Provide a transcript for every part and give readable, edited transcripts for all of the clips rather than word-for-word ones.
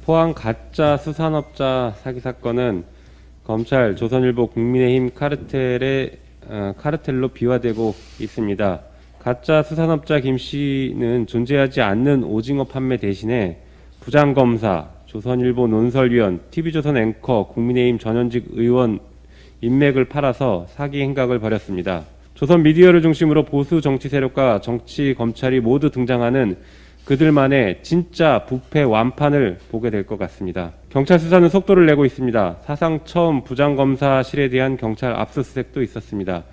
포항 가짜 수산업자 사기 사건은 검찰, 조선일보, 국민의힘 카르텔로 비화되고 있습니다. 가짜 수산업자 김 씨는 존재하지 않는 오징어 판매 대신에 부장검사, 조선일보 논설위원, TV조선 앵커, 국민의힘 전현직 의원 인맥을 팔아서 사기 행각을 벌였습니다. 조선 미디어를 중심으로 보수 정치 세력과 정치 검찰이 모두 등장하는 그들만의 진짜 부패 완판을 보게 될 것 같습니다. 경찰 수사는 속도를 내고 있습니다. 사상 처음 부장검사실에 대한 경찰 압수수색도 있었습니다.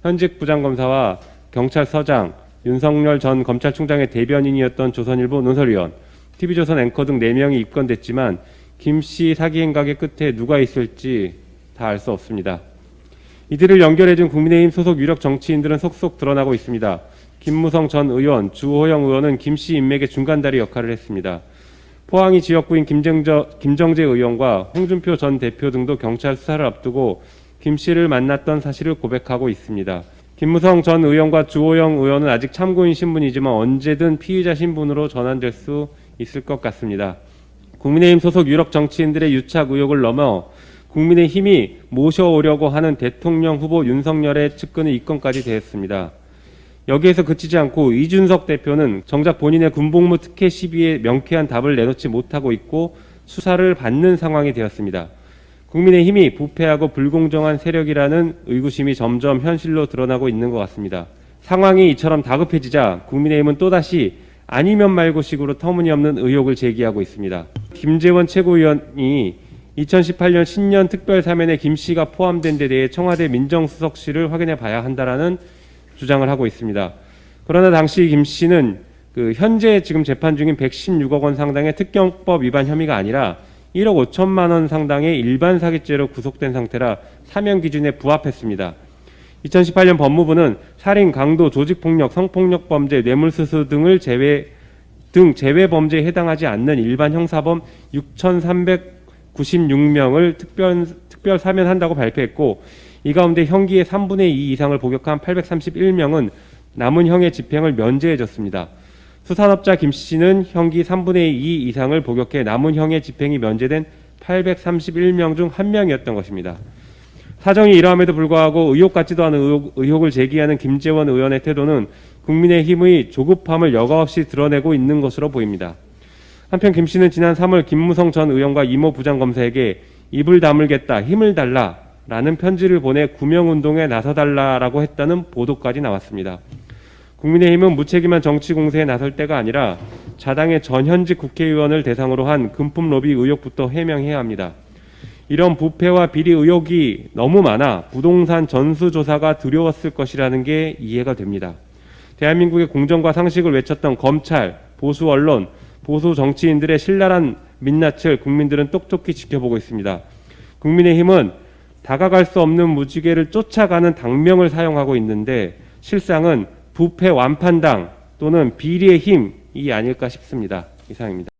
현직 부장검사와 경찰서장, 윤석열 전 검찰총장의 대변인이었던 조선일보 논설위원, TV조선 앵커 등 4명이 입건됐지만 김 씨 사기 행각의 끝에 누가 있을지 다 알 수 없습니다. 이들을 연결해준 국민의힘 소속 유력 정치인들은 속속 드러나고 있습니다. 김무성 전 의원, 주호영 의원은 김 씨 인맥의 중간다리 역할을 했습니다. 포항이 지역구인 김정재 의원과 홍준표 전 대표 등도 경찰 수사를 앞두고 김 씨를 만났던 사실을 고백하고 있습니다. 김무성 전 의원과 주호영 의원은 아직 참고인 신분이지만 언제든 피의자 신분으로 전환될 수 있을 것 같습니다. 국민의힘 소속 유력 정치인들의 유착 의혹을 넘어 국민의힘이 모셔오려고 하는 대통령 후보 윤석열의 측근의 입건까지 되었습니다. 여기에서 그치지 않고 이준석 대표는 정작 본인의 군복무 특혜 시비에 명쾌한 답을 내놓지 못하고 있고 수사를 받는 상황이 되었습니다. 국민의힘이 부패하고 불공정한 세력이라는 의구심이 점점 현실로 드러나고 있는 것 같습니다. 상황이 이처럼 다급해지자 국민의힘은 또다시 아니면 말고식으로 터무니없는 의혹을 제기하고 있습니다. 김재원 최고위원이 2018년 신년 특별사면에 김 씨가 포함된 데 대해 청와대 민정수석실을 확인해 봐야 한다라는 주장을 하고 있습니다. 그러나 당시 김 씨는 현재 지금 재판 중인 116억 원 상당의 특경법 위반 혐의가 아니라 1억 5천만 원 상당의 일반 사기죄로 구속된 상태라 사면 기준에 부합했습니다. 2018년 법무부는 살인, 강도, 조직폭력, 성폭력 범죄, 뇌물수수 등을 제외 범죄에 해당하지 않는 일반 형사범 6,396명을 특별 사면한다고 발표했고, 이 가운데 형기의 3분의 2 이상을 복역한 831명은 남은 형의 집행을 면제해줬습니다. 수산업자 김 씨는 형기 3분의 2 이상을 복역해 남은 형의 집행이 면제된 831명 중 1명이었던 것입니다. 사정이 이러함에도 불구하고 의혹 같지도 않은 의혹을 제기하는 김재원 의원의 태도는 국민의힘의 조급함을 여과없이 드러내고 있는 것으로 보입니다. 한편 김 씨는 지난 3월 김무성 전 의원과 이모 부장검사에게 입을 다물겠다, 힘을 달라 라는 편지를 보내 구명운동에 나서달라고 했다는 보도까지 나왔습니다. 국민의힘은 무책임한 정치 공세에 나설 때가 아니라 자당의 전현직 국회의원을 대상으로 한 금품 로비 의혹부터 해명해야 합니다. 이런 부패와 비리 의혹이 너무 많아 부동산 전수조사가 두려웠을 것이라는 게 이해가 됩니다. 대한민국의 공정과 상식을 외쳤던 검찰, 보수 언론, 보수 정치인들의 신랄한 민낯을 국민들은 똑똑히 지켜보고 있습니다. 국민의힘은 다가갈 수 없는 무지개를 쫓아가는 당명을 사용하고 있는데 실상은 부패 완판당 또는 비리의 힘이 아닐까 싶습니다. 이상입니다.